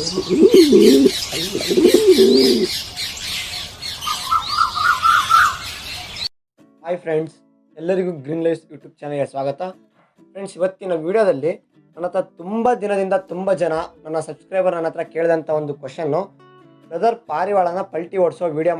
Hi friends, ಎಲ್ಲರಿಗೂ green life YouTube ಚಾನಲ್ಗೆ ಸ್ವಾಗತ. ಫ್ರೆಂಡ್ಸ್, ಇವತ್ತಿನ ವಿಡಿಯೋದಲ್ಲಿ ನನ್ನ ಹತ್ರ ತುಂಬ ದಿನದಿಂದ ತುಂಬ ಜನ ನನ್ನ ಸಬ್ಸ್ಕ್ರೈಬರ್ ನನ್ನ ಹತ್ರ ಕೇಳಿದಂಥ ಒಂದು ಕ್ವಶನ್ನು, ಬ್ರದರ್ ಪಾರಿವಾಳನ ಪಲ್ಟಿ ಓಡಿಸೋ ವಿಡಿಯೋ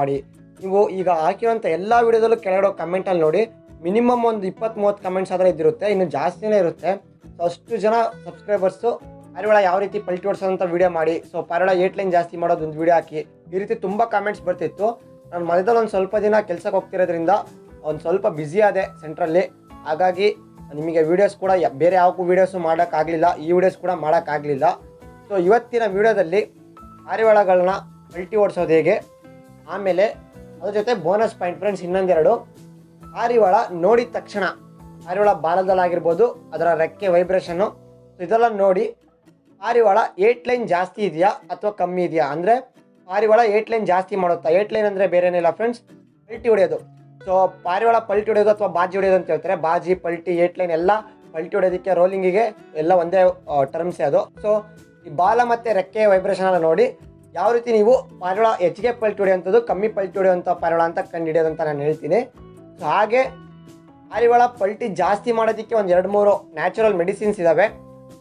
ಮಾಡಿ, ನೀವು ಈಗ ಹಾಕಿರೋಂಥ ಎಲ್ಲ ವೀಡಿಯೋದಲ್ಲೂ ಕೆಳಗಡೆ ಕಮೆಂಟಲ್ಲಿ ನೋಡಿ, ಮಿನಿಮಮ್ ಒಂದು 20-30 ಕಮೆಂಟ್ಸ್ ಆದರೆ ಇದಿರುತ್ತೆ, ಇನ್ನು ಜಾಸ್ತಿನೇ ಇರುತ್ತೆ. ಸೊ ಅಷ್ಟು ಜನ ಸಬ್ಸ್ಕ್ರೈಬರ್ಸು ಪಾರಿವಾಳ ಯಾವ ರೀತಿ ಪಲ್ಟಿ ಓಡಿಸೋಂಥ ವಿಡಿಯೋ ಮಾಡಿ, ಸೊ ಪಾರಿವಾಳ 8 ಲೈನ್ ಜಾಸ್ತಿ ಮಾಡೋದು ಒಂದು ವಿಡಿಯೋ ಹಾಕಿ, ಈ ರೀತಿ ತುಂಬ ಕಮೆಂಟ್ಸ್ ಬರ್ತಿತ್ತು. ನಾನು ಮಧ್ಯದಲ್ಲಿ ಒಂದು ಸ್ವಲ್ಪ ದಿನ ಕೆಲಸಕ್ಕೆ ಹೋಗ್ತಿರೋದ್ರಿಂದ ಒಂದು ಸ್ವಲ್ಪ ಬ್ಯುಸಿ ಆದೆ ಸೆಂಟ್ರಲ್ಲಿ. ಹಾಗಾಗಿ ನಿಮಗೆ ವೀಡಿಯೋಸ್ ಕೂಡ ಬೇರೆ ಯಾವ ವೀಡಿಯೋಸು ಮಾಡೋಕ್ಕಾಗಲಿಲ್ಲ, ಈ ವಿಡಿಯೋಸ್ ಕೂಡ ಮಾಡೋಕ್ಕಾಗಲಿಲ್ಲ. ಸೊ ಇವತ್ತಿನ ವಿಡಿಯೋದಲ್ಲಿ ಪಾರಿವಾಳಗಳನ್ನ ಪಲ್ಟಿ ಓಡಿಸೋದು ಹೇಗೆ, ಆಮೇಲೆ ಅದ್ರ ಜೊತೆ ಬೋನಸ್ ಪಾಯಿಂಟ್ ಫ್ರೆಂಡ್ಸ್ ಇನ್ನೊಂದೆರಡು. ಪಾರಿವಾಳ ನೋಡಿದ ತಕ್ಷಣ ಪಾರಿವಾಳ ಬಾಲದಲ್ಲಾಗಿರ್ಬೋದು, ಅದರ ರೆಕ್ಕೆ ವೈಬ್ರೇಷನ್ನು, ಸೊ ಇದೆಲ್ಲ ನೋಡಿ ಪಾರಿವಾಳ 8 ಲೈನ್ ಜಾಸ್ತಿ ಇದೆಯಾ ಅಥವಾ ಕಮ್ಮಿ ಇದೆಯಾ, ಅಂದರೆ ಪಾರಿವಾಳ 8 ಲೈನ್ ಜಾಸ್ತಿ ಮಾಡುತ್ತಾ. 8 ಲೈನ್ ಅಂದರೆ ಬೇರೆನಿಲ್ಲ ಫ್ರೆಂಡ್ಸ್, ಪಲ್ಟಿ ಹೊಡೆಯೋದು. ಸೊ ಪಾರಿವಾಳ ಪಲ್ಟಿ ಹೊಡೆಯೋದು ಅಥವಾ ಬಾಜಿ ಹೊಡೆಯೋದು ಅಂತ ಹೇಳ್ತಾರೆ. ಬಾಜಿ, ಪಲ್ಟಿ, 8 ಲೈನ್ ಎಲ್ಲ ಪಲ್ಟಿ ಹೊಡೆಯೋದಕ್ಕೆ, ರೋಲಿಂಗಿಗೆ ಎಲ್ಲ ಒಂದೇ ಟರ್ಮ್ಸೇ ಅದು. ಸೊ ಈ ಬಾಲ ಮತ್ತು ರೆಕ್ಕೆ ವೈಬ್ರೇಷನ್ ಎಲ್ಲ ನೋಡಿ ಯಾವ ರೀತಿ ನೀವು ಪಾರಿವಾಳ ಹೆಚ್ಚಿಗೆ ಪಲ್ಟಿ ಹೊಡೆಯುವಂಥದ್ದು, ಕಮ್ಮಿ ಪಲ್ಟಿ ಹೊಡೆಯುವಂಥ ಪಾರಿವಾಳ ಅಂತ ಕಂಡುಹಿಡಿಯೋದಂತ ನಾನು ಹೇಳ್ತೀನಿ. ಸೊ ಹಾಗೆ ಪಾರಿವಾಳ ಪಲ್ಟಿ ಜಾಸ್ತಿ ಮಾಡೋದಕ್ಕೆ ಒಂದು 2-3 ನ್ಯಾಚುರಲ್ ಮೆಡಿಸಿನ್ಸ್ ಇದ್ದಾವೆ.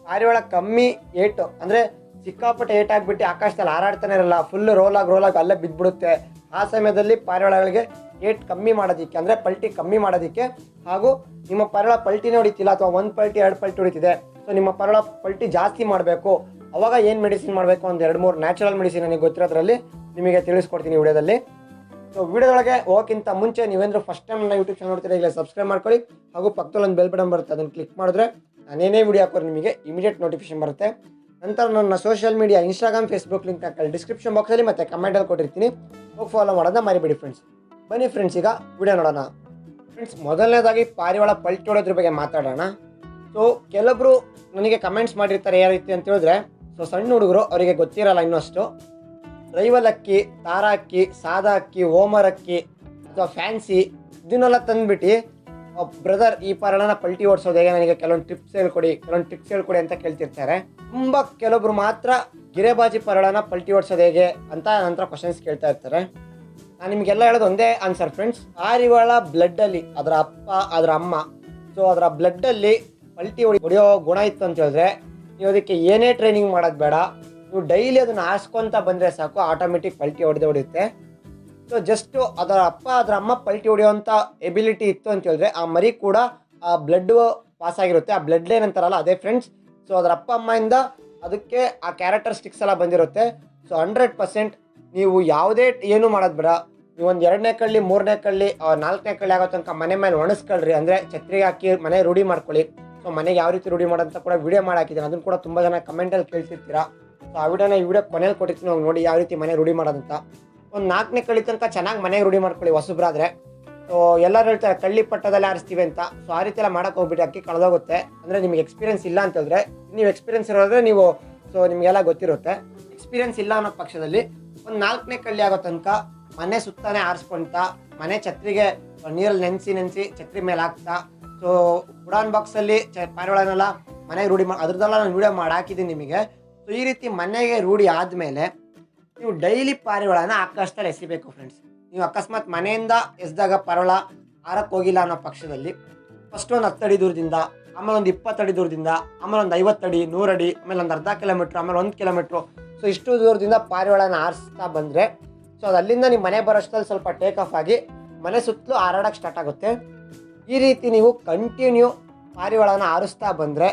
ಪಾರಿವಾಳ ಕಮ್ಮಿ ಏಟು ಅಂದರೆ ಸಿಕ್ಕಾಪಟ್ಟೆ ಏಟ್ ಆಗಿಬಿಟ್ಟು ಆಕಾಶದಲ್ಲಿ ಹಾರಾಡ್ತಾನೆ ಇರಲ್ಲ, ಫುಲ್ ರೋಲಾಗಿ ಅಲ್ಲೇ ಬಿದ್ದುಬಿಡುತ್ತೆ. ಆ ಸಮಯದಲ್ಲಿ ಪಾರಿವಾಳಗಳಿಗೆ ಏಟ್ ಕಮ್ಮಿ ಮಾಡೋದಕ್ಕೆ, ಅಂದರೆ ಪಲ್ಟಿ ಕಮ್ಮಿ ಮಾಡೋದಕ್ಕೆ, ಹಾಗೂ ನಿಮ್ಮ ಪಾರಿವಾಳ ಪಲ್ಟಿನೇ ಹೊಡಿತಿಲ್ಲ ಅಥವಾ 1 ಪಲ್ಟಿ 2 ಪಲ್ಟಿ ಹೊಡಿತಿದೆ, ಸೊ ನಿಮ್ಮ ಪಾರಿವಾಳ ಪಲ್ಟಿ ಜಾಸ್ತಿ ಮಾಡಬೇಕು, ಅವಾಗ ಏನು ಮೆಡಿಸಿನ್ ಮಾಡಬೇಕು, ಒಂದು 2-3 ನ್ಯಾಚುರಲ್ ಮೆಡಿಸಿನ್ ನನಗೆ ಗೊತ್ತಿರೋದ್ರಲ್ಲಿ ನಿಮಗೆ ತಿಳಿಸ್ಕೊಡ್ತೀನಿ ವಿಡಿಯೋದಲ್ಲಿ. ಸೊ ವಿಡಿಯೋದೊಳಗೆ ಹೋಗೋಕ್ಕಿಂತ ಮುಂಚೆ ನೀವೇಂದ್ರೂ ಫಸ್ಟ್ ಟೈಮ್ ನನ್ನ ಯೂಟ್ಯೂಬ್ ಚಾನಲ್ ನೋಡ್ತೀರಾ, ಈಗ ಸಬ್ಸ್ಕ್ರೈಬ್ ಮಾಡ್ಕೊಳ್ಳಿ, ಹಾಗೂ ಪಕ್ಕದಲ್ಲಿ ಒಂದು ಬೆಲ್ ಬಟನ್ ಬರುತ್ತೆ, ಅದನ್ನು ಕ್ಲಿಕ್ ಮಾಡಿದ್ರೆ ನಾನೇನೇ ವಿಡಿಯೋ ಹಾಕೋರು ನಿಮಗೆ ಇಮಿಡಿಯೇಟ್ ನೋಟಿಫಿಕೇಶನ್ ಬರುತ್ತೆ. ನಂತರ ನನ್ನ social media Instagram, Facebook link ಹಾಕಿ ಡಿಸ್ಕ್ರಿಪ್ಷನ್ ಬಾಕ್ಸಲ್ಲಿ ಮತ್ತು ಕಮೆಂಟಲ್ಲಿ ಕೊಟ್ಟಿರ್ತೀನಿ, ಹೋಗಿ ಫಾಲೋ ಮಾಡೋದನ್ನ ಮರಿಬೇಡಿ ಫ್ರೆಂಡ್ಸ್. ಬನ್ನಿ ಫ್ರೆಂಡ್ಸ್, ಈಗ ವಿಡಿಯೋ ನೋಡೋಣ. ಫ್ರೆಂಡ್ಸ್, ಮೊದಲನೇದಾಗಿ ಪಾರಿವಾಳ ಪಲ್ಟಿ ಹೊಡೋದ್ರ ಬಗ್ಗೆ ಮಾತಾಡೋಣ. ಸೊ ಕೆಲವೊಬ್ರು ನನಗೆ ಕಮೆಂಟ್ಸ್ ಮಾಡಿರ್ತಾರೆ ಯಾವ ರೀತಿ ಅಂತ ಹೇಳಿದ್ರೆ, ಸೊ ಸಣ್ಣ ಹುಡುಗರು ಅವರಿಗೆ ಗೊತ್ತಿರಲ್ಲ ಇನ್ನಷ್ಟು, ರೈವಲ್ ಅಕ್ಕಿ, ತಾರ ಅಕ್ಕಿ, ಸಾದಾ ಅಕ್ಕಿ, ಓಮರ್ ಅಕ್ಕಿ ಅಥವಾ ಫ್ಯಾನ್ಸಿ ಇದನ್ನೆಲ್ಲ ತಂದುಬಿಟ್ಟು, ಬ್ರದರ್ ಈ ಪಾರಿವಾಳನ ಪಲ್ಟಿ ಓಡಿಸೋದು ಹೇಗೆ, ನನಗೆ ಕೆಲವೊಂದು ಟಿಪ್ಸ್ ಹೇಳ್ಕೊಡಿ ಅಂತ ಕೇಳ್ತಿರ್ತಾರೆ. ತುಂಬ ಕೆಲವೊಬ್ರು ಮಾತ್ರ ಗಿರೆಬಾಜಿ ಪಾರಿವಾಳನ ಪಲ್ಟಿ ಓಡಿಸೋದು ಹೇಗೆ ಅಂತ ನಂತರ ಕ್ವಶನ್ಸ್ ಕೇಳ್ತಾ ಇರ್ತಾರೆ. ನಾನು ನಿಮಗೆಲ್ಲ ಹೇಳೋದು ಒಂದೇ ಆನ್ಸರ್ ಫ್ರೆಂಡ್ಸ್. ಪಾರಿವಾಳ ಬ್ಲಡ್ಡಲ್ಲಿ ಅದರ ಅಪ್ಪ, ಅದರ ಅಮ್ಮ, ಸೊ ಅದರ ಬ್ಲಡ್ಡಲ್ಲಿ ಪಲ್ಟಿ ಹೊಡೆಯೋ ಗುಣ ಇತ್ತು ಅಂತ ಹೇಳಿದ್ರೆ ನೀವು ಅದಕ್ಕೆ ಏನೇ ಟ್ರೈನಿಂಗ್ ಮಾಡೋದು ಬೇಡ, ನೀವು ಡೈಲಿ ಅದನ್ನು ಆರಿಸ್ಕೊತ ಬಂದರೆ ಸಾಕು, ಆಟೋಮೆಟಿಕ್ ಪಲ್ಟಿ ಹೊಡೆಯುತ್ತೆ. ಸೊ ಜಸ್ಟು ಅದರ ಅಪ್ಪ, ಅದರ ಅಮ್ಮ ಪಲ್ಟಿ ಹೊಡೆಯೋವಂಥ ಎಬಿಲಿಟಿ ಇತ್ತು ಅಂತ ಹೇಳಿದ್ರೆ ಆ ಮರಿ ಕೂಡ ಆ ಬ್ಲಡ್ ಪಾಸ್ ಆಗಿರುತ್ತೆ, ಆ ಬ್ಲಡ್ ಲೈನ್ ಅಂತಾರಲ್ಲ ಅದೇ ಫ್ರೆಂಡ್ಸ್. ಸೊ ಅದರ ಅಪ್ಪ ಅಮ್ಮಯಿಂದ ಅದಕ್ಕೆ ಆ ಕ್ಯಾರೆಕ್ಟರಿಸ್ಟಿಕ್ಸ್ ಎಲ್ಲ ಬಂದಿರುತ್ತೆ. ಸೊ 100% ನೀವು ಯಾವುದೇ ಏನು ಮಾಡೋದು ಬೇಡ, ನೀವು ಒಂದು 2ನೇ ಕಳ್ಳಿ, 3ನೇ ಕಳ್ಳಿ, 4ನೇ ಕಳ್ಳಿ ಆಗೋ ತನಕ ಮನೆ ಮೇಲೆ ಒಣಸ್ಕೊಳ್ರಿ, ಅಂದರೆ ಛತ್ರಿಗೆ ಹಾಕಿ ಮನೆ ರೂಢಿ ಮಾಡ್ಕೊಳ್ಳಿ. ಸೊ ಮನೆಗೆ ಯಾವ ರೀತಿ ರೂಢಿ ಮಾಡೋಂತ ಕೂಡ ವಿಡಿಯೋ ಮಾಡಿ ಹಾಕಿದ್ದೀನಿ, ಅದನ್ನು ಕೂಡ ತುಂಬ ಜನ ಕಮೆಂಟಲ್ಲಿ ಕೇಳ್ತಿರ್ತೀರಾ. ಸೊ ಆ ವಿಡಿಯೋ ಕೊನೆಯಲ್ಲಿ ಕೊಟ್ಟಿರ್ತೀನಿ, ಹೋಗಿ ನೋಡಿ ಯಾವ ರೀತಿ ಮನೆ ರೂಢಿ ಮಾಡೋದಂತ. ಒಂದು 4ನೇ ಕಳ್ಳಿ ತನಕ ಚೆನ್ನಾಗಿ ಮನೆಗೆ ರೂಢಿ ಮಾಡ್ಕೊಳ್ಳಿ ಹೊಸಬ್ರಾದರೆ. ಸೊ ಎಲ್ಲರೂ ಹೇಳ್ತಾರೆ ಕಳ್ಳಿ ಪಟ್ಟದಲ್ಲಿ ಆರಿಸ್ತೀವಿ ಅಂತ, ಸೊ ಆ ರೀತಿ ಎಲ್ಲ ಮಾಡೋಕೆ ಹೋಗ್ಬಿಟ್ಟು ಅಕ್ಕಿ ಕಳೆದೋಗುತ್ತೆ. ಅಂದರೆ ನಿಮಗೆ ಎಕ್ಸ್ಪೀರಿಯನ್ಸ್ ಇಲ್ಲ ಅಂತ ಹೇಳಿದ್ರೆ, ನೀವು ಎಕ್ಸ್ಪೀರಿಯನ್ಸ್ ಇರೋದ್ರೆ ನೀವು, ಸೊ ನಿಮಗೆಲ್ಲ ಗೊತ್ತಿರುತ್ತೆ. ಎಕ್ಸ್ಪೀರಿಯನ್ಸ್ ಇಲ್ಲ ಅನ್ನೋ ಪಕ್ಷದಲ್ಲಿ ಒಂದು 4ನೇ ಕಳ್ಳಿ ಆಗೋ ತನಕ ಮನೆ ಸುತ್ತಾನೆ ಆರಿಸ್ಕೊಳ್ತ, ಮನೆ ಛತ್ರಿಗೆ ನೀರಲ್ಲಿ ನೆನೆಸಿ ಛತ್ರಿ ಮೇಲೆ ಹಾಕ್ತಾ, ಸೊ ಉಡಾನ್ ಬಾಕ್ಸಲ್ಲಿ ಪಾರಿವಾಳನೆಲ್ಲ ಮನೆಗೆ ರೂಢಿ ಅದ್ರದ್ದೆಲ್ಲ ನಾನು ವಿಡಿಯೋ ಮಾಡಿ ಹಾಕಿದ್ದೀನಿ ನಿಮಗೆ. ಸೊ ಈ ರೀತಿ ಮನೆಗೆ ರೂಢಿ ಆದಮೇಲೆ ನೀವು ಡೈಲಿ ಪಾರಿವಾಳನ ಆಕಾಶದಲ್ಲಿ ಎಸಿಬೇಕು ಫ್ರೆಂಡ್ಸ್. ನೀವು ಅಕಸ್ಮಾತ್ ಮನೆಯಿಂದ ಎಸ್ದಾಗ ಪಾರಿವಾಳ ಹಾರಕ್ಕೆ ಹೋಗಿಲ್ಲ ಅನ್ನೋ ಪಕ್ಷದಲ್ಲಿ ಫಸ್ಟ್ ಒಂದು 10 ಅಡಿ ದೂರದಿಂದ, ಆಮೇಲೆ ಒಂದು 20 ಅಡಿ ದೂರದಿಂದ, ಆಮೇಲೆ ಒಂದು 50 ಅಡಿ, 100 ಅಡಿ, ಆಮೇಲೆ ಒಂದು ಅರ್ಧ ಕಿಲೋಮೀಟ್ರ್, ಆಮೇಲೆ 1 ಕಿಲೋಮೀಟ್ರು, ಸೊ ಇಷ್ಟು ದೂರದಿಂದ ಪಾರಿವಾಳನ ಆರಿಸ್ತಾ ಬಂದರೆ, ಸೊ ಅದು ಅಲ್ಲಿಂದ ನೀವು ಮನೆ ಬರೋಷ್ಟಲ್ಲಿ ಸ್ವಲ್ಪ ಟೇಕ್ ಆಫ್ ಆಗಿ ಮನೆ ಸುತ್ತಲೂ ಹಾರಾಡೋಕ್ಕೆ ಸ್ಟಾರ್ಟ್ ಆಗುತ್ತೆ. ಈ ರೀತಿ ನೀವು ಕಂಟಿನ್ಯೂ ಪಾರಿವಾಳನ ಆರಿಸ್ತಾ ಬಂದರೆ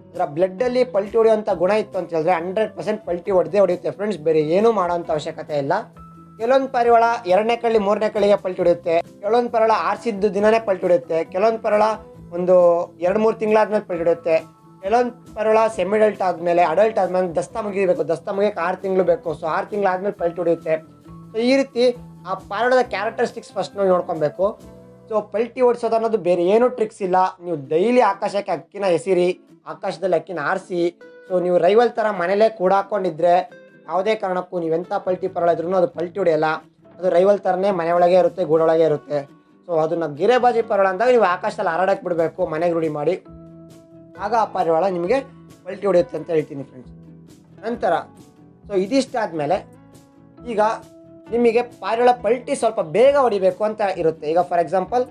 ಅದರ ಬ್ಲಡ್ಡಲ್ಲಿ ಪಲ್ಟಿ ಹೊಡೆಯುವಂಥ ಗುಣ ಇತ್ತು ಅಂತ ಹೇಳಿದ್ರೆ 100% ಪಲ್ಟಿ ಹೊಡೆಯುತ್ತೆ ಫ್ರೆಂಡ್ಸ್. ಬೇರೆ ಏನೂ ಮಾಡೋಂಥ ಅವಶ್ಯಕತೆ ಇಲ್ಲ. ಕೆಲವೊಂದು ಪಾರಿವಾಳ 2ನೇ ಕಳ್ಳಿ, 3ನೇ ಕಳ್ಳಿಗೆ ಪಲ್ಟಿ ಹೊಡೆಯುತ್ತೆ, ಕೆಲವೊಂದು ಪಾರಿವಾಳ ಆರಿಸಿದ್ದು ದಿನವೇ ಪಲ್ಟಿ ಹೊಡೆಯುತ್ತೆ, ಕೆಲವೊಂದು ಪಾರಿವಾಳ ಒಂದು 2-3 ತಿಂಗಳಾದ್ಮೇಲೆ ಪಲ್ಟಿ ಹೊಡೆಯುತ್ತೆ, ಕೆಲವೊಂದು ಪಾರಿವಾಳ ಸೆಮಿ ಅಡಲ್ಟ್ ಆದಮೇಲೆ ದಸ್ತ ಮುಗಿಬೇಕು, ದಸ್ತ ಮುಗಿಯೋಕೆ 6 ತಿಂಗಳು ಬೇಕು, ಸೊ 6 ತಿಂಗಳಾದ್ಮೇಲೆ ಪಲ್ಟಿ ಹೊಡೆಯುತ್ತೆ. ಸೊ ಈ ರೀತಿ ಆ ಪಾರಿವಾಳದ ಕ್ಯಾರೆಕ್ಟರಿಸ್ಟಿಕ್ಸ್ ಫಸ್ಟ್ ನಾವು ನೋಡ್ಕೊಬೇಕು. ಸೊ ಪಲ್ಟಿ ಓಡಿಸೋದು ಅನ್ನೋದು ಬೇರೆ ಏನೂ ಟ್ರಿಕ್ಸ್ ಇಲ್ಲ. ನೀವು ಡೈಲಿ ಆಕಾಶಕ್ಕೆ ಅಕ್ಕಿನ ಎಸಿರಿ, ಆಕಾಶದಲ್ಲಿ ಅಕ್ಕಿನ ಆರಿಸಿ. ಸೊ ನೀವು ರೈವಲ್ ಥರ ಮನೇಲೇ ಕೂಡ ಹಾಕ್ಕೊಂಡಿದ್ರೆ ಯಾವುದೇ ಕಾರಣಕ್ಕೂ ನೀವೆಂಥ ಪಲ್ಟಿ ಪಾರಿವಾಳ ಇದ್ರೂ ಅದು ಪಲ್ಟಿ ಹೊಡೆಯಲ್ಲ, ಅದು ರೈವಲ್ ಥರನೇ ಮನೆಯೊಳಗೆ ಇರುತ್ತೆ, ಗೂಡೊಳಗೆ ಇರುತ್ತೆ. ಸೊ ಅದನ್ನು ಗಿರೆಬಾಜಿ ಪಾರಿವಾಳ ಅಂದಾಗ ನೀವು ಆಕಾಶದಲ್ಲಿ ಹಾರಾಡಕ್ಕೆ ಬಿಡಬೇಕು, ಮನೆಗೆ ರೂಢಿ ಮಾಡಿ. ಆಗ ಆ ಪಾರಿವಾಳ ನಿಮಗೆ ಪಲ್ಟಿ ಹೊಡೆಯುತ್ತೆ ಅಂತ ಹೇಳ್ತೀನಿ ಫ್ರೆಂಡ್ಸ್. ನಂತರ ಸೊ ಇದಿಷ್ಟಾದಮೇಲೆ ಈಗ ನಿಮಗೆ ಪಾರಿವಾಳ ಪಲ್ಟಿ ಸ್ವಲ್ಪ ಬೇಗ ಹೊಡಿಬೇಕು ಅಂತ ಇರುತ್ತೆ. ಈಗ ಫಾರ್ ಎಕ್ಸಾಂಪಲ್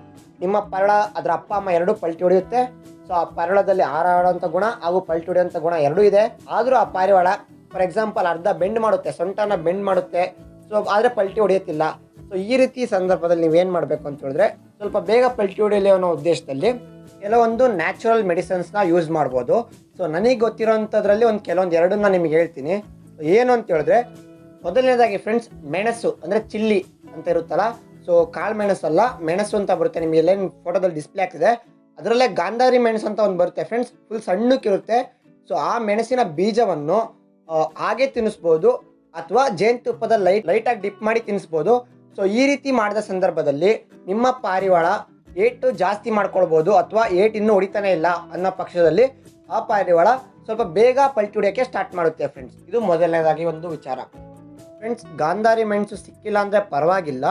ನಿಮ್ಮ ಪಾರಿವಾಳ ಅದರ ಅಪ್ಪ ಅಮ್ಮ ಎರಡೂ ಪಲ್ಟಿ ಹೊಡೆಯುತ್ತೆ. ಸೊ ಆ ಪಾರಿವಾಳದಲ್ಲಿ ಹಾರಾಡುವಂಥ ಗುಣ ಹಾಗೂ ಪಲ್ಟಿ ಹೊಡೆಯುವಂಥ ಗುಣ ಎರಡೂ ಇದೆ. ಆದರೂ ಆ ಪಾರಿವಾಳ ಫಾರ್ ಎಕ್ಸಾಂಪಲ್ ಅರ್ಧ ಬೆಂಡ್ ಮಾಡುತ್ತೆ, ಸೊಂಟನ ಬೆಂಡ್ ಮಾಡುತ್ತೆ. ಸೊ ಆದರೆ ಪಲ್ಟಿ ಹೊಡೆಯುತ್ತಿಲ್ಲ. ಸೊ ಈ ರೀತಿ ಸಂದರ್ಭದಲ್ಲಿ ನೀವೇನು ಮಾಡಬೇಕು ಅಂತ ಹೇಳಿದ್ರೆ, ಸ್ವಲ್ಪ ಬೇಗ ಪಲ್ಟಿ ಹೊಡೆಯಲಿ ಅನ್ನೋ ಉದ್ದೇಶದಲ್ಲಿ ಕೆಲವೊಂದು ನ್ಯಾಚುರಲ್ ಮೆಡಿಸಿನ್ಸ್ನ ಯೂಸ್ ಮಾಡ್ಬೋದು. ಸೊ ನನಗೆ ಗೊತ್ತಿರೋಂಥದ್ರಲ್ಲಿ ಕೆಲವೊಂದು ಎರಡನ್ನ ನಿಮಗೆ ಹೇಳ್ತೀನಿ. ಏನು ಅಂತ ಹೇಳಿದ್ರೆ, ಮೊದಲನೇದಾಗಿ ಫ್ರೆಂಡ್ಸ್ ಮೆಣಸು ಅಂದರೆ ಚಿಲ್ಲಿ ಅಂತ ಇರುತ್ತಲ್ಲ, ಸೊ ಕಾಳು ಮೆಣಸು ಅಲ್ಲ, ಮೆಣಸು ಅಂತ ಬರುತ್ತೆ. ನಿಮಗೆ ಎಲ್ಲೇನು ಫೋಟೋದಲ್ಲಿ ಡಿಸ್ಪ್ಲೇ ಆಗ್ತಿದೆ ಅದರಲ್ಲೇ ಗಾಂಧಾರಿ ಮೆಣಸು ಅಂತ ಒಂದು ಬರುತ್ತೆ ಫ್ರೆಂಡ್ಸ್, ಫುಲ್ ಸಣ್ಣಕ್ಕಿರುತ್ತೆ. ಸೊ ಆ ಮೆಣಸಿನ ಬೀಜವನ್ನು ಹಾಗೆ ತಿನ್ನಿಸ್ಬೋದು ಅಥವಾ ಜೇನುತುಪ್ಪದ ಲೈಟಾಗಿ ಡಿಪ್ ಮಾಡಿ ತಿನ್ನಿಸ್ಬೋದು. ಸೊ ಈ ರೀತಿ ಮಾಡಿದ ಸಂದರ್ಭದಲ್ಲಿ ನಿಮ್ಮ ಪಾರಿವಾಳ ಏಟು ಜಾಸ್ತಿ ಮಾಡ್ಕೊಳ್ಬೋದು, ಅಥವಾ ಏಟ್ ಇನ್ನೂ ಹೊಡಿತಾನೆ ಇಲ್ಲ ಅನ್ನೋ ಪಕ್ಷದಲ್ಲಿ ಆ ಪಾರಿವಾಳ ಸ್ವಲ್ಪ ಬೇಗ ಪಲ್ಟಿ ಹೊಡಿಯೋಕ್ಕೆ ಸ್ಟಾರ್ಟ್ ಮಾಡುತ್ತೆ ಫ್ರೆಂಡ್ಸ್. ಇದು ಮೊದಲನೇದಾಗಿ ಒಂದು ವಿಚಾರ ಫ್ರೆಂಡ್ಸ್. ಗಾಂಧಾರಿ ಮೆಣಸು ಸಿಕ್ಕಿಲ್ಲ ಅಂದರೆ ಪರವಾಗಿಲ್ಲ.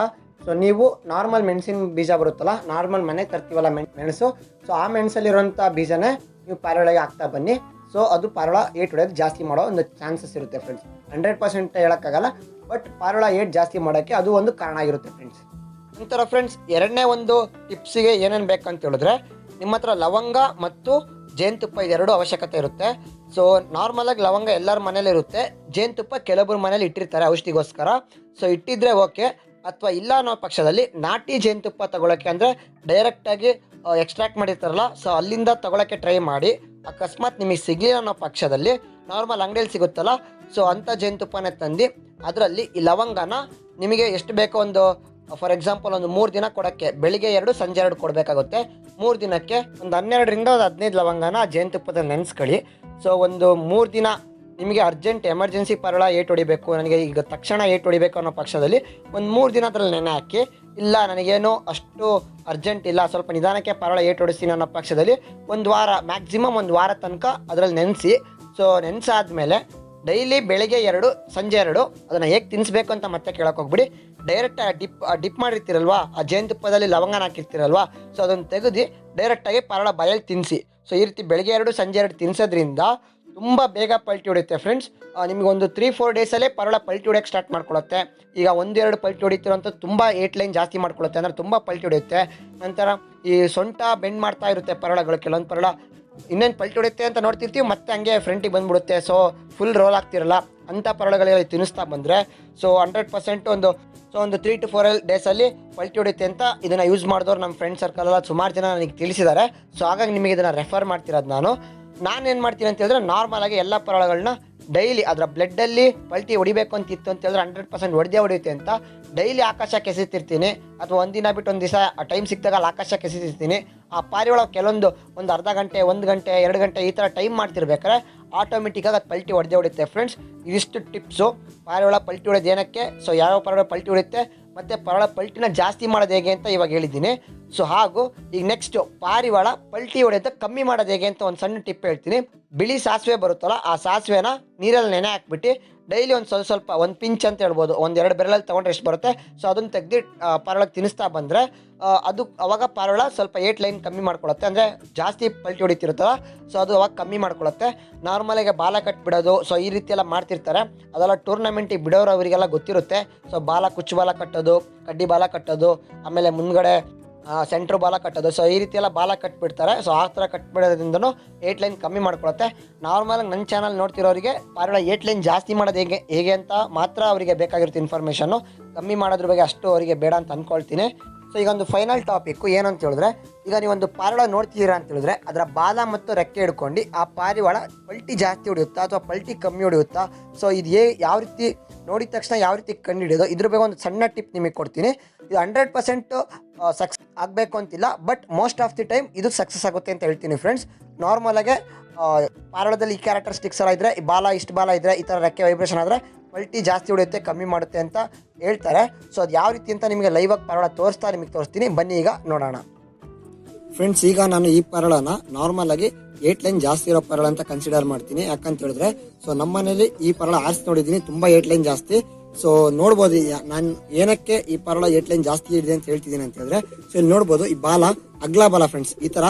ಸೊ ನೀವು ನಾರ್ಮಲ್ ಮೆಣಸಿನ ಬೀಜ ಬರುತ್ತಲ್ಲ, ನಾರ್ಮಲ್ ಮನೆ ತರ್ತೀವಲ್ಲ ಮೆಣಸು, ಸೊ ಆ ಮೆಣಸಲ್ಲಿರುವಂಥ ಬೀಜನೇ ನೀವು ಪಾರಿವಾಳಗೆ ಹಾಕ್ತಾ ಬನ್ನಿ. ಸೊ ಅದು ಪಾರಿವಾಳ ಏಟ್ ಹೊಡೆಯೋದು ಜಾಸ್ತಿ ಮಾಡೋ ಒಂದು ಚಾನ್ಸಸ್ ಇರುತ್ತೆ ಫ್ರೆಂಡ್ಸ್. 100% ಹೇಳೋಕ್ಕಾಗಲ್ಲ, ಬಟ್ ಪಾರಿವಾಳ ಏಟ್ ಜಾಸ್ತಿ ಮಾಡೋಕ್ಕೆ ಅದು ಒಂದು ಕಾರಣ ಆಗಿರುತ್ತೆ ಫ್ರೆಂಡ್ಸ್. ನಂತರ ಫ್ರೆಂಡ್ಸ್ ಎರಡನೇ ಒಂದು ಟಿಪ್ಸಿಗೆ ಏನೇನು ಬೇಕಂತ ಹೇಳಿದ್ರೆ, ನಿಮ್ಮ ಹತ್ರ ಲವಂಗ ಮತ್ತು ಜೇನುತುಪ್ಪ ಇದೆರಡು ಅವಶ್ಯಕತೆ ಇರುತ್ತೆ. ಸೊ ನಾರ್ಮಲಾಗಿ ಲವಂಗ ಎಲ್ಲರ ಮನೇಲಿ ಇರುತ್ತೆ, ಜೇನುತುಪ್ಪ ಕೆಲವೊಬ್ಬರು ಮನೇಲಿ ಇಟ್ಟಿರ್ತಾರೆ ಔಷಧಿಗೋಸ್ಕರ. ಸೊ ಇಟ್ಟಿದ್ರೆ ಓಕೆ, ಅಥವಾ ಇಲ್ಲ ಅನ್ನೋ ಪಕ್ಷದಲ್ಲಿ ನಾಟಿ ಜೇನುತುಪ್ಪ ತಗೊಳ್ಳೋಕ್ಕೆ, ಅಂದರೆ ಡೈರೆಕ್ಟಾಗಿ ಎಕ್ಸ್ಟ್ರಾಕ್ಟ್ ಮಾಡಿರ್ತಾರಲ್ಲ, ಸೊ ಅಲ್ಲಿಂದ ತಗೊಳ್ಳೋಕ್ಕೆ ಟ್ರೈ ಮಾಡಿ. ಅಕಸ್ಮಾತ್ ನಿಮಗೆ ಸಿಗಲಿಲ್ಲ ಅನ್ನೋ ಪಕ್ಷದಲ್ಲಿ ನಾರ್ಮಲ್ ಅಂಗಡಿಯಲ್ಲಿ ಸಿಗುತ್ತಲ್ಲ, ಸೊ ಅಂಥ ಜೇನುತುಪ್ಪನೇ ತಂದು ಅದರಲ್ಲಿ ಈ ಲವಂಗನ ನಿಮಗೆ ಎಷ್ಟು ಬೇಕೋ ಒಂದು ಫಾರ್ ಎಕ್ಸಾಂಪಲ್ ಒಂದು 3 ದಿನ ಕೊಡೋಕ್ಕೆ, ಬೆಳಿಗ್ಗೆ 2 ಸಂಜೆ 2 ಕೊಡಬೇಕಾಗುತ್ತೆ. 3 ದಿನಕ್ಕೆ ಒಂದು 12ರಿಂದ 15 ಲವಂಗನ ಜೇನುತುಪ್ಪದಲ್ಲಿ ನೆನೆಸ್ಕೊಳ್ಳಿ. ಸೊ ಒಂದು 3 ದಿನ ನಿಮಗೆ ಅರ್ಜೆಂಟ್ ಎಮರ್ಜೆನ್ಸಿ ಪಾರಿವಾಳ ಏಟ್ ಹೊಡಿಬೇಕು, ನನಗೆ ಈಗ ತಕ್ಷಣ ಏಟ್ ಹೊಡಿಬೇಕು ಅನ್ನೋ ಪಕ್ಷದಲ್ಲಿ ಒಂದು 3 ದಿನ ಅದರಲ್ಲಿ ನೆನೆ ಹಾಕಿ, ಇಲ್ಲ ನನಗೇನು ಅಷ್ಟು ಅರ್ಜೆಂಟ್ ಇಲ್ಲ, ಸ್ವಲ್ಪ ನಿಧಾನಕ್ಕೆ ಪಾರಿವಾಳ ಏಟ್ ಹೊಡಿಸ್ತೀನಿ ಅನ್ನೋ ಪಕ್ಷದಲ್ಲಿ ಒಂದು ವಾರ, ಮ್ಯಾಕ್ಸಿಮಮ್ ಒಂದು ವಾರ ತನಕ ಅದರಲ್ಲಿ ನೆನೆಸಿ. ಸೊ ನೆನೆಸಾದ್ಮೇಲೆ ಡೈಲಿ ಬೆಳಗ್ಗೆ 2 ಸಂಜೆ 2 ಅದನ್ನು ಹೇಗೆ ತಿನ್ನಿಸ್ಬೇಕು ಅಂತ ಮತ್ತೆ ಕೇಳೋಕೆ ಹೋಗ್ಬಿಡಿ. ಡೈರೆಕ್ಟ್ ಡಿಪ್ ಮಾಡಿರ್ತೀರಲ್ವಾ, ಆ ಜೇನುತುಪ್ಪದಲ್ಲಿ ಲವಂಗನ ಹಾಕಿರ್ತೀರಲ್ವಾ, ಸೊ ಅದನ್ನು ತೆಗೆದು ಡೈರೆಕ್ಟಾಗಿ ಪಾರಿವಾಳ ಬಾಯಲ್ಲಿ ತಿನ್ನಿಸಿ. ಸೊ ಈ ರೀತಿ ಬೆಳಗ್ಗೆ 2 ಸಂಜೆ 2 ತಿನ್ನಿಸೋದ್ರಿಂದ ತುಂಬ ಬೇಗ ಪಲ್ಟಿ ಹೊಡೆಯುತ್ತೆ ಫ್ರೆಂಡ್ಸ್. ನಿಮಗೆ ಒಂದು 3-4 ಡೇಸಲ್ಲೇ ಪಾರಿವಾಳ ಪಲ್ಟಿ ಹೊಡೆಯೋಕ್ಕೆ ಸ್ಟಾರ್ಟ್ ಮಾಡ್ಕೊಳ್ಳುತ್ತೆ. ಈಗ 1-2 ಪಲ್ಟಿ ಹೊಡಿತಿರೋಂಥ ತುಂಬ 8 ಲೈನ್ ಜಾಸ್ತಿ ಮಾಡ್ಕೊಳ್ಳುತ್ತೆ, ಅಂದರೆ ತುಂಬ ಪಲ್ಟಿ ಹೊಡೆಯುತ್ತೆ. ನಂತರ ಈ ಸೊಂಟ ಬೆಂಡ್ ಮಾಡ್ತಾ ಇರುತ್ತೆ ಪಾರಿವಾಳಗಳು. ಕೆಲವೊಂದು ಪಾರಿವಾಳ ಇನ್ನೇನು ಪಲ್ಟಿ ಹೊಡೆಯುತ್ತೆ ಅಂತ ನೋಡ್ತಿರ್ತೀವಿ, ಮತ್ತೆ ಹಂಗೆ ಫ್ರಂಟಿಗೆ ಬಂದುಬಿಡುತ್ತೆ. ಸೊ ಫುಲ್ ರೋಲ್ ಆಗ್ತಿರಲ್ಲ, ಅಂಥ ಪಾರಿವಾಳಗಳಿಗೆ ತಿನ್ನಿಸ್ತಾ ಬಂದರೆ ಸೊ 100% ಒಂದು 3 to 4 ಡೇಸಲ್ಲಿ ಪಲ್ಟಿ ಹೊಡೆಯುತ್ತೆ ಅಂತ ಇದನ್ನು ಯೂಸ್ ಮಾಡಿದವ್ರು ನಮ್ಮ ಫ್ರೆಂಡ್ ಸರ್ಕಲೆಲ್ಲ ಸುಮಾರು ಜನ ನನಗೆ ತಿಳಿಸಿದ್ದಾರೆ. ಸೊ ಹಾಗಾಗಿ ನಿಮಗೆ ಇದನ್ನು ರೆಫರ್ ಮಾಡ್ತಿರೋದು ನಾನೇನು ಮಾಡ್ತೀನಿ ಅಂತ ಹೇಳಿದ್ರೆ, ನಾರ್ಮಲಾಗಿ ಎಲ್ಲ ಪಾರಿವಾಳಗಳನ್ನ ಡೈಲಿ ಅದರ ಬ್ಲಡ್ಡಲ್ಲಿ ಪಲ್ಟಿ ಹೊಡಿಬೇಕು ಅಂತಿತ್ತು ಅಂತ ಹೇಳಿದ್ರೆ 100% ಹೊಡೆಯುತ್ತೆ ಅಂತ ಡೈಲಿ ಆಕಾಶಕ್ಕೆ ಎಸಿತಿರ್ತೀನಿ, ಅಥವಾ ಒಂದಿನ ಬಿಟ್ಟು ಒಂದು ದಿವಸ ಟೈಮ್ ಸಿಕ್ಕಿದಾಗ ಅಲ್ಲಿ ಆಕಾಶಕ್ಕೆ ಎಸಿತಿರ್ತೀನಿ. ಆ ಪಾರಿವಾಳ ಒಂದು ಅರ್ಧ ಗಂಟೆ, 1 ಗಂಟೆ, 2 ಗಂಟೆ ಈ ಥರ ಟೈಮ್ ಮಾಡ್ತಿರ್ಬೇಕಾದ್ರೆ ಆಟೋಮೆಟಿಕ್ಕಾಗಿ ಅದು ಪಲ್ಟಿ ಹೊಡೆಯುತ್ತೆ ಫ್ರೆಂಡ್ಸ್. ಇದಿಷ್ಟು ಟಿಪ್ಸು ಪಾರಿವಾಳ ಪಲ್ಟಿ ಹೊಡೆಯೋದು ಏನಕ್ಕೆ, ಸೊ ಯಾವ ಪಾರಿವಾಳ ಪಲ್ಟಿ ಹೊಡೆಯುತ್ತೆ ಮತ್ತು ಪಾರಿವಾಳ ಪಲ್ಟಿನ ಜಾಸ್ತಿ ಮಾಡೋದು ಹೇಗೆ ಅಂತ ಇವಾಗ ಹೇಳಿದ್ದೀನಿ. ಸೊ ಹಾಗೂ ಈಗ ನೆಕ್ಸ್ಟು ಪಾರಿವಾಳ ಪಲ್ಟಿ ಹೊಡೆಯೋದು ಕಮ್ಮಿ ಮಾಡೋದು ಹೇಗೆ ಅಂತ ಒಂದು ಸಣ್ಣ ಟಿಪ್ ಹೇಳ್ತೀನಿ. ಬಿಳಿ ಸಾಸಿವೆ ಬರುತ್ತಲ್ಲ, ಆ ಸಾಸಿವೆನ ನೀರಲ್ಲಿ ನೆನೆ ಹಾಕ್ಬಿಟ್ಟು ಡೈಲಿ ಒಂದು ಸ್ವಲ್ಪ ಒಂದು ಪಿಂಚ್ ಅಂತ ಹೇಳ್ಬೋದು, 1-2 ಬೆರಳಲ್ಲಿ ತೊಗೊಂಡ್ರೆ ಎಷ್ಟು ಬರುತ್ತೆ, ಸೊ ಅದನ್ನು ತೆಗೆದು ಪಾರಿವಾಳಕ್ಕೆ ತಿನ್ನಿಸ್ತಾ ಬಂದರೆ ಅದು ಅವಾಗ ಪಾರಿವಾಳ ಸ್ವಲ್ಪ 8 ಲೈನ್ ಕಮ್ಮಿ ಮಾಡ್ಕೊಳುತ್ತೆ, ಅಂದರೆ ಜಾಸ್ತಿ ಪಲ್ಟಿ ಹೊಡಿತಿರುತ್ತಲ್ಲ, ಸೊ ಅದು ಅವಾಗ ಕಮ್ಮಿ ಮಾಡ್ಕೊಳುತ್ತೆ. ನಾರ್ಮಲಾಗಿ ಬಾಲ ಕಟ್ಬಿಡೋದು, ಸೊ ಈ ರೀತಿ ಎಲ್ಲ ಮಾಡ್ತಿರ್ತಾರೆ, ಅದೆಲ್ಲ ಟೂರ್ನಮೆಂಟಿಗೆ ಬಿಡೋರು ಅವರಿಗೆಲ್ಲ ಗೊತ್ತಿರುತ್ತೆ. ಸೊ ಕುಚ್ಚು ಬಾಲ ಕಟ್ಟೋದು, ಕಡ್ಡಿ ಬಾಲ ಕಟ್ಟೋದು, ಆಮೇಲೆ ಮುಂದ್ಗಡೆ ಸೆಂಟ್ರ್ ಬಾಲ ಕಟ್ಟೋದು, ಸೊ ಈ ರೀತಿ ಎಲ್ಲ ಬಾಲ ಕಟ್ಬಿಡ್ತಾರೆ. ಸೊ ಆ ಥರ ಕಟ್ಬಿಡೋದ್ರಿಂದನೂ 8 ಲೈನ್ ಕಮ್ಮಿ ಮಾಡ್ಕೊಳುತ್ತೆ. ನಾರ್ಮಲಾಗಿ ನನ್ನ ಚಾನಲ್ ನೋಡ್ತಿರೋರಿಗೆ ಪಾರಿವಾಳ 8 ಲೈನ್ ಜಾಸ್ತಿ ಮಾಡೋದು ಹೇಗೆ ಅಂತ ಮಾತ್ರ ಅವರಿಗೆ ಬೇಕಾಗಿರುತ್ತೆ ಇನ್ಫಾರ್ಮೇಷನ್ನು, ಕಮ್ಮಿ ಮಾಡೋದ್ರ ಬಗ್ಗೆ ಅಷ್ಟು ಅವರಿಗೆ ಬೇಡ ಅಂತ ಅಂದ್ಕೊಳ್ತೀನಿ. ಸೊ ಈಗ ಒಂದು ಫೈನಲ್ ಟಾಪಿಕ್ಕು ಏನು ಅಂತ ಹೇಳಿದ್ರೆ, ಈಗ ನೀವೊಂದು ಪಾರಿವಾಳ ನೋಡ್ತಿದ್ದೀರಾ ಅಂತ ಹೇಳಿದ್ರೆ ಅದರ ಬಾಲ ಮತ್ತು ರೆಕ್ಕೆ ಹಿಡ್ಕೊಂಡು ಆ ಪಾರಿವಾಳ ಪಲ್ಟಿ ಜಾಸ್ತಿ ಹೊಡೆಯುತ್ತಾ ಅಥವಾ ಪಲ್ಟಿ ಕಮ್ಮಿ ಹೊಡೆಯುತ್ತಾ, ಸೊ ಇದು ಯಾವ ರೀತಿ ನೋಡಿದ ತಕ್ಷಣ ಯಾವ ರೀತಿ ಕಂಡು ಹಿಡಿಯೋದು, ಇದ್ರ ಬಗ್ಗೆ ಒಂದು ಸಣ್ಣ ಟಿಪ್ ನಿಮಗೆ ಕೊಡ್ತೀನಿ. ಇದು 100% ಸಕ್ಸಸ್ ಆಗಬೇಕು ಅಂತಿಲ್ಲ, but most of the time ಇದು ಸಕ್ಸಸ್ ಆಗುತ್ತೆ ಅಂತ ಹೇಳ್ತೀನಿ ಫ್ರೆಂಡ್ಸ್. ನಾರ್ಮಲಾಗೆ ಪಾರಿವಾಳದಲ್ಲಿ ಈ ಕ್ಯಾರೆಕ್ಟರಿಸ್ಟಿಕ್ಸ್ ಎಲ್ಲ ಇದ್ದರೆ, ಈ ಇಷ್ಟು ಬಾಲ ಇದ್ದರೆ, ಈ ಥರ ರೆಕ್ಕೆ ವೈಬ್ರೇಷನ್ ಆದರೆ ಪಲ್ಟಿ ಜಾಸ್ತಿ ಹೊಡೆಯುತ್ತೆ, ಕಮ್ಮಿ ಮಾಡುತ್ತೆ ಅಂತ ಹೇಳ್ತಾರೆ. ಸೊ ಅದು ಯಾವ ರೀತಿ ಅಂತ ನಿಮಗೆ ಲೈವಾಗಿ ಪಾರಿವಾಳ ನಿಮಗೆ ತೋರಿಸ್ತೀನಿ, ಬನ್ನಿ ಈಗ ನೋಡೋಣ ಫ್ರೆಂಡ್ಸ್. ಈಗ ನಾನು ಈ ಪಾರಿವಾಳನ ನಾರ್ಮಲಾಗಿ 8 ಲೈನ್ ಜಾಸ್ತಿ ಇರೋ ಪಾರಿವಾಳ ಅಂತ ಕನ್ಸಿಡರ್ ಮಾಡ್ತೀನಿ. ಯಾಕಂತ ಹೇಳಿದ್ರೆ, ಸೊ ನಮ್ಮ ಮನೇಲಿ ಈ ಪಾರಿವಾಳ ಆರಿಸಿ ನೋಡಿದ್ದೀನಿ, ತುಂಬ 8 ಲೈನ್ ಜಾಸ್ತಿ. ಸೊ ನೋಡ್ಬೋದು ನಾನು ಏನಕ್ಕೆ ಈ ಪಾರಿವಾಳ 8 ಲೈನ್ ಜಾಸ್ತಿ ಇದೆ ಅಂತ ಹೇಳ್ತಿದ್ದೀನಿ ಅಂತ ಹೇಳಿದ್ರೆ, ಸೊ ಇಲ್ಲಿ ನೋಡ್ಬೋದು ಈ ಬಾಲ ಅಗ್ಲ ಬಾಲ ಫ್ರೆಂಡ್ಸ್, ಈ ತರ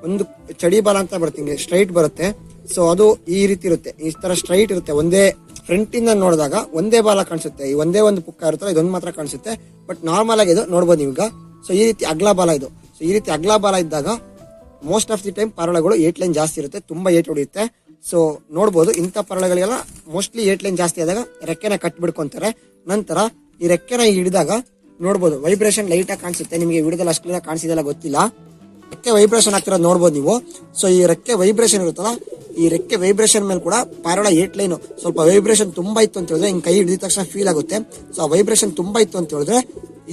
ಒಂದು ಚಡಿ ಬಾಲ ಅಂತ ಬರುತ್ತೆ, ಹಿಂಗೆ ಸ್ಟ್ರೈಟ್ ಬರುತ್ತೆ. ಸೊ ಅದು ಈ ರೀತಿ ಇರುತ್ತೆ, ಈ ತರ ಸ್ಟ್ರೈಟ್ ಇರುತ್ತೆ. ಒಂದೇ ಫ್ರಂಟ್ ಇಂದ ನೋಡಿದಾಗ ಒಂದೇ ಬಾಲ ಕಾಣಿಸುತ್ತೆ, ಈ ಒಂದೇ ಒಂದು ಪುಕ್ಕ ಇರುತ್ತಲ್ಲ ಇದೊಂದು ಮಾತ್ರ ಕಾಣಿಸುತ್ತೆ. ಬಟ್ ನಾರ್ಮಲ್ ಆಗಿ ಇದು ನೋಡ್ಬೋದು ನೀವೀಗ. ಸೊ ಈ ರೀತಿ ಅಗ್ಲ ಬಾಲ ಇದು. ಸೊ ಈ ರೀತಿ ಅಗ್ಲ ಬಾಲ ಇದ್ದಾಗ ಮೋಸ್ಟ್ ಆಫ್ ದಿ ಟೈಮ್ ಪಾರಿವಾಳಗಳು 8 ಲೈನ್ ಜಾಸ್ತಿ ಇರುತ್ತೆ, ತುಂಬಾ 8 ಹೊಡೆಯುತ್ತೆ. ಸೊ ನೋಡ್ಬೋದು ಇಂಥ ಪಾರಿವಾಳಗಳಿಗೆಲ್ಲ ಮೋಸ್ಟ್ಲಿ 8 ಲೈನ್ ಜಾಸ್ತಿ ಆದಾಗ ರೆಕ್ಕೆನ ಕಟ್ ಬಿಡ್ಕೊಂತಾರೆ. ನಂತರ ಈ ರೆಕ್ಕೆನ ಹಿಡಿದಾಗ ನೋಡ್ಬೋದು ವೈಬ್ರೇಷನ್ ಲೈಟ್ ಆಗಿ ಕಾಣಿಸುತ್ತೆ. ನಿಮಗೆ ವಿಡಿಯೋದಲ್ಲಿ ಅಷ್ಟು ಕಾಣಿಸಿದೆಲ್ಲ ಗೊತ್ತಿಲ್ಲ, ರೆಕ್ಕೆ ವೈಬ್ರೇಷನ್ ಆಗ್ತಿರೋದು ನೋಡ್ಬೋದು ನೀವು. ಸೊ ಈ ರೆಕ್ಕೆ ವೈಬ್ರೇಷನ್ ಇರುತ್ತಲ್ಲ, ಈ ರೆಕ್ಕೆ ವೈಬ್ರೇಷನ್ ಮೇಲೆ ಕೂಡ ಪಾರಿವಾಳ 8 ಲೈನ್ ಸ್ವಲ್ಪ ವೈಬ್ರೇಷನ್ ತುಂಬಾ ಇತ್ತು ಅಂತ ಹೇಳಿದ್ರೆ ಹಿಂಗ್ ಕೈ ಹಿಡಿದ ತಕ್ಷಣ ಫೀಲ್ ಆಗುತ್ತೆ. ಸೊ ಆ ವೈಬ್ರೇಷನ್ ತುಂಬಾ ಇತ್ತು ಅಂತ ಹೇಳಿದ್ರೆ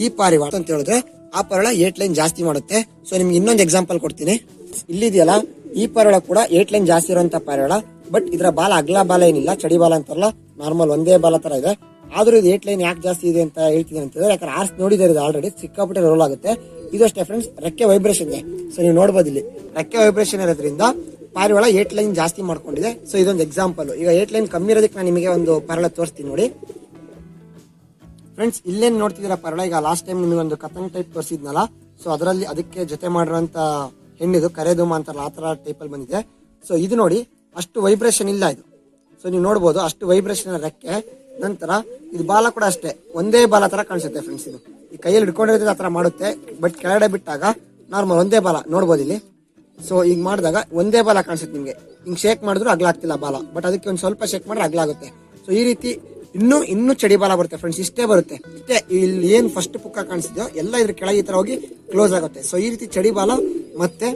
ಈ ಪಾರಿವಾಳ ಅಂತ ಹೇಳಿದ್ರೆ ಆ ಪಾರಿವಾಳ 8 ಲೈನ್ ಜಾಸ್ತಿ ಮಾಡುತ್ತೆ. ಸೊ ನಿಮ್ಗೆ ಇನ್ನೊಂದು ಎಕ್ಸಾಂಪಲ್ ಕೊಡ್ತೀನಿ. ಇಲ್ಲಿದೆಯಲ್ಲ ಈ ಪಾರಿವಾಳ ಕೂಡ 8 ಲೈನ್ ಜಾಸ್ತಿ ಇರುವಂತ ಪಾರಿವಾಳ. ಬಟ್ ಇದರ ಬಾಲ ಅಗ್ಲ ಬಾಲ ಏನಿಲ್ಲ, ಚಡಿ ಬಾಲ ಅಂತಾರಲ್ಲ ನಾರ್ಮಲ್ ಒಂದೇ ಬಾಲ ತರ ಇದೆ. ಆದ್ರೂ ಇದು 8 ಲೈನ್ ಯಾಕೆ ಜಾಸ್ತಿ ಇದೆ ಅಂತ ಹೇಳ್ತೀನಿ ಅಂತ ಹೇಳಿದ್ರೆ, ಯಾಕಂದ್ರೆ ಆರ್ಸ್ ನೋಡಿದಾರೆ ಇದು ಆಲ್ರೆಡಿ ಸಿಕ್ಕಾಪಟ್ಟೆ ರೋಲ್ ಆಗುತ್ತೆ. ಇದು ಅಷ್ಟೇ ಫ್ರೆಂಡ್ಸ್, ರೆಕ್ಕೆ ವೈಬ್ರೇಷನ್ ಇದೆ. ಸೊ ನೀವು ನೋಡ್ಬೋದು ಇಲ್ಲಿ ರೆಕ್ಕೆ ವೈಬ್ರೇಷನ್ ಇರೋದ್ರಿಂದ ಪಾರಿವಾಳ 8 ಲೈನ್ ಜಾಸ್ತಿ ಮಾಡ್ಕೊಂಡಿದೆ. ಸೊ ಇದೊಂದು ಎಕ್ಸಾಂಪಲ್. ಈಗ 8 ಲೈನ್ ಕಮ್ಮಿ ಇರೋದಕ್ಕೆ ನಾನು ನಿಮಗೆ ಒಂದು ಪಾರಿವಾಳ ತೋರಿಸ್ತೀನಿ ನೋಡಿ ಫ್ರೆಂಡ್ಸ್. ಇಲ್ಲೇನ್ ನೋಡ್ತಿದ್ದೀರಾ ಪಾರಿವಾಳ, ಈಗ ಲಾಸ್ಟ್ ಟೈಮ್ ನಿಮಗೆ ಒಂದು ಕತಂಗ್ ಟೈಪ್ ತೋರಿಸಿದ್ನಲ್ಲ, ಸೊ ಅದರಲ್ಲಿ ಅದಕ್ಕೆ ಜೊತೆ ಮಾಡಿರುವಂತ ಹೆಣ್ಣಿದು ಕರೆದುಮ ಅಂತಾರಲ್ಲ ಆ ತರ ಟೈಪ್ ಅಲ್ಲಿ ಬಂದಿದೆ. ಸೊ ಇದು ನೋಡಿ ಅಷ್ಟು ವೈಬ್ರೇಷನ್ ಇಲ್ಲ ಇದು. ಸೊ ನೀವು ನೋಡ್ಬೋದು ಅಷ್ಟು ವೈಬ್ರೇಷನ್ ರೆಕ್ಕೆ. ನಂತರ ಇದು ಬಾಲ ಕೂಡ ಅಷ್ಟೇ ಒಂದೇ ಬಾಲ ತರ ಕಾಣಿಸುತ್ತೆ ಫ್ರೆಂಡ್ಸ್. ಇದು ಈ ಕೈಯಲ್ಲಿ ಹಿಡ್ಕೊಂಡಿರೋದು ಆ ತರ ಮಾಡುತ್ತೆ, ಬಟ್ ಕೆಳಗಡೆ ಬಿಟ್ಟಾಗ ನಾರ್ಮಲ್ ಒಂದೇ ಬಾಲ ನೋಡ್ಬೋದು ಇಲ್ಲಿ. ಸೊ ಈಗ ಮಾಡಿದಾಗ ಒಂದೇ ಬಾಲ ಕಾಣಿಸುತ್ತೆ ನಿಮ್ಗೆ. ಹಿಂಗ್ ಶೇಕ್ ಮಾಡಿದ್ರು ಅಗ್ಲಾಗ್ತಿಲ್ಲ ಬಾಲ, ಬಟ್ ಅದಕ್ಕೆ ಒಂದ್ ಸ್ವಲ್ಪ ಶೇಕ್ ಮಾಡಿದ್ರೆ ಅಗ್ಲಾಗುತ್ತೆ. ಸೊ ಈ ರೀತಿ ಇನ್ನೂ ಚಡಿ ಬಾಲ ಬರುತ್ತೆ ಫ್ರೆಂಡ್ಸ್, ಇಷ್ಟೇ ಬರುತ್ತೆ. ಇಷ್ಟೇ ಇಲ್ಲಿ ಏನ್ ಫಸ್ಟ್ ಪುಕ್ಕ ಕಾಣಿಸಿದ್ಯೋ ಎಲ್ಲ ಇದ್ರ ಕೆಳಗೆ ಈ ತರ ಹೋಗಿ ಕ್ಲೋಸ್ ಆಗುತ್ತೆ. ಸೊ ಈ ರೀತಿ ಚಡಿ ಬಾಲ ಮತ್ತೆ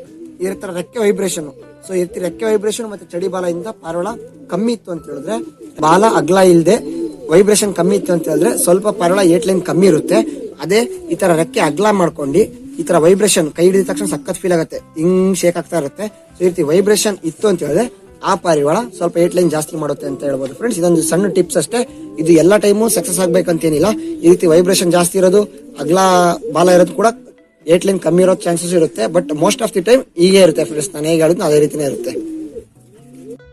ಈ ತರ ರೆಕ್ಕೆ ವೈಬ್ರೇಷನ್. ಸೊ ಈ ರೀತಿ ರೆಕ್ಕೆ ವೈಬ್ರೇಷನ್ ಮತ್ತೆ ಚಡಿ ಬಾಲ ಇಂದ ಪಾರಿವಾಳ ಕಮ್ಮಿ ಇತ್ತು ಅಂತ ಹೇಳಿದ್ರೆ, ಬಾಲ ಅಗ್ಲ ಇಲ್ದೆ ವೈಬ್ರೇಷನ್ ಕಮ್ಮಿ ಇತ್ತು ಅಂತ ಹೇಳಿದ್ರೆ ಸ್ವಲ್ಪ ಪಾರಿವಾಳ 8 ಲೈನ್ ಕಮ್ಮಿ ಇರುತ್ತೆ. ಅದೇ ಈ ತರ ರೆಕ್ಕೆ ಅಗ್ಲ ಮಾಡ್ಕೊಂಡು ಈ ತರ ವೈಬ್ರೇಷನ್ ಕೈ ಹಿಡಿದ ತಕ್ಷಣ ಸಖತ್ ಫೀಲ್ ಆಗುತ್ತೆ, ಹಿಂಗ್ ಶೇಕ್ ಆಗ್ತಾ ಇರುತ್ತೆ. ಸೊ ಈ ರೀತಿ ವೈಬ್ರೇಷನ್ ಇತ್ತು ಅಂತ ಹೇಳಿದ್ರೆ ಆ ಪಾರಿವಾಳ ಸ್ವಲ್ಪ 8 ಲೈನ್ ಜಾಸ್ತಿ ಮಾಡುತ್ತೆ ಅಂತ ಹೇಳ್ಬೋದು ಫ್ರೆಂಡ್ಸ್. ಇದೊಂದು ಸಣ್ಣ ಟಿಪ್ಸ್ ಅಷ್ಟೇ. ಇದು ಎಲ್ಲಾ ಟೈಮು ಸಕ್ಸಸ್ ಆಗ್ಬೇಕಂತೇನಿಲ್ಲ. ಈ ರೀತಿ ವೈಬ್ರೇಷನ್ ಜಾಸ್ತಿ ಇರೋದು, ಅಗ್ಲ ಬಾಲ ಇರೋದು ಕೂಡ 8 ಲೈನ್ ಕಮ್ಮಿ ಇರೋ ಚಾನ್ಸಸ್ ಇರುತ್ತೆ. But most of the time ಹೀಗೆ ಇರುತ್ತೆ ಫ್ರೆಂಡ್ಸ್, ನಾನು ಹೇಗೆ ಹೇಳಿದ್ನೋ ಅದೇ ರೀತಿನೇ ಇರುತ್ತೆ.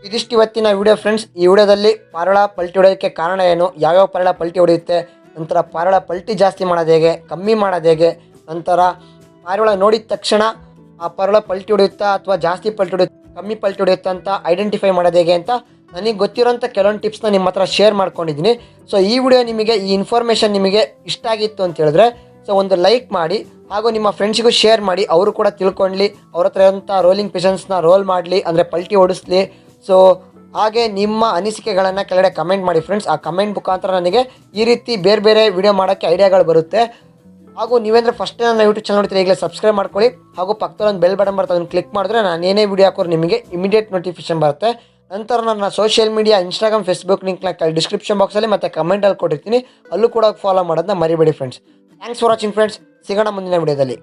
ಇದಿಷ್ಟು ಇವತ್ತಿನ ವಿಡಿಯೋ ಫ್ರೆಂಡ್ಸ್. ಈ ವಿಡಿಯೋದಲ್ಲಿ ಪಾರಿವಾಳ ಪಲ್ಟಿ ಹೊಡೆಯೋಕ್ಕೆ ಕಾರಣ ಏನು, ಯಾವ್ಯಾವ ಪಾರಿವಾಳ ಪಲ್ಟಿ ಹೊಡೆಯುತ್ತೆ, ನಂತರ ಪಾರಿವಾಳ ಪಲ್ಟಿ ಜಾಸ್ತಿ ಮಾಡೋದು ಹೇಗೆ, ಕಮ್ಮಿ ಮಾಡೋದು ಹೇಗೆ, ನಂತರ ಪಾರಿವಾಳ ನೋಡಿದ ತಕ್ಷಣ ಆ ಪಾರಿವಾಳ ಪಲ್ಟಿ ಹೊಡೆಯುತ್ತಾ ಅಥವಾ ಜಾಸ್ತಿ ಪಲ್ಟಿ ಹೊಡೆಯುತ್ತಾ ಕಮ್ಮಿ ಪಲ್ಟಿ ಹೊಡೆಯುತ್ತಾ ಅಂತ ಐಡೆಂಟಿಫೈ ಮಾಡೋದು ಹೇಗೆ ಅಂತ ನನಗೆ ಗೊತ್ತಿರೋಂಥ ಕೆಲವೊಂದು ಟಿಪ್ಸ್ನ ನಿಮ್ಮ ಹತ್ರ ಶೇರ್ ಮಾಡ್ಕೊಂಡಿದ್ದೀನಿ. ಸೊ ಈ ವಿಡಿಯೋ ನಿಮಗೆ, ಈ ಇನ್ಫಾರ್ಮೇಷನ್ ನಿಮಗೆ ಇಷ್ಟ ಆಗಿತ್ತು ಅಂತ ಹೇಳಿದ್ರೆ ಸೊ ಒಂದು ಲೈಕ್ ಮಾಡಿ, ಹಾಗೂ ನಿಮ್ಮ ಫ್ರೆಂಡ್ಸಿಗೂ ಶೇರ್ ಮಾಡಿ, ಅವರು ಕೂಡ ತಿಳ್ಕೊಳ್ಳಿ, ಅವ್ರ ಹತ್ರ ಇರೋಂಥ ರೋಲಿಂಗ್ ಪಿಜನ್ಸ್ನ ರೋಲ್ ಮಾಡಲಿ, ಅಂದರೆ ಪಲ್ಟಿ ಹೊಡಿಸ್ಲಿ. ಸೊ ಹಾಗೆ ನಿಮ್ಮ ಅನಿಸಿಕೆಗಳನ್ನು ಕೆಳಗಡೆ ಕಮೆಂಟ್ ಮಾಡಿ ಫ್ರೆಂಡ್ಸ್. ಆ ಕಮೆಂಟ್ ಮುಖಾಂತರ ನನಗೆ ಈ ರೀತಿ ಬೇರೆ ಬೇರೆ ವಿಡಿಯೋ ಮಾಡೋಕ್ಕೆ ಐಡಿಯಾಗಳು ಬರುತ್ತೆ. ಹಾಗೂ ನೀವೇಂದ್ರೆ ಫಸ್ಟ್ ನನ್ನ ಯೂಟ್ಯೂಬ್ ಚಾನಲ್ ನೋಡ್ತೀರಿ, ಈಗಲೇ ಸಬ್ಸ್ಕ್ರೈಬ್ ಮಾಡ್ಕೊಳ್ಳಿ. ಹಾಗೂ ಪಕ್ಕದಲ್ಲಿ ಒಂದು ಬೆಲ್ ಬಟನ್ ಬರುತ್ತೆ, ಅದನ್ನು ಕ್ಲಿಕ್ ಮಾಡಿದ್ರೆ ನಾನು ಏನೇ ವಿಡಿಯೋ ಹಾಕೋರು ನಿಮಗೆ ಇಮಿಡಿಯೇಟ್ ನೋಟಿಫಿಕೇಶನ್ ಬರುತ್ತೆ. ನಂತರ ನನ್ನ ಸೋಷಿಯಲ್ ಮೀಡಿಯಾ ಇನ್ಸ್ಟಾಗ್ರಾಮ್, ಫೇಸ್ಬುಕ್ ಲಿಂಕ್ನ ಡಿಸ್ಕ್ರಿಪ್ಷನ್ ಬಾಕ್ಸಲ್ಲಿ ಮತ್ತು ಕಮೆಂಟಲ್ಲಿ ಕೊಟ್ಟಿರ್ತೀನಿ, ಅಲ್ಲೂ ಕೂಡ ಫಾಲೋ ಮಾಡೋದನ್ನ ಮರಿಬೇಡಿ friends. Thanks for watching friends. ಸಿಗೋಣ ಮುಂದಿನ ವಿಡಿಯೋದಲ್ಲಿ.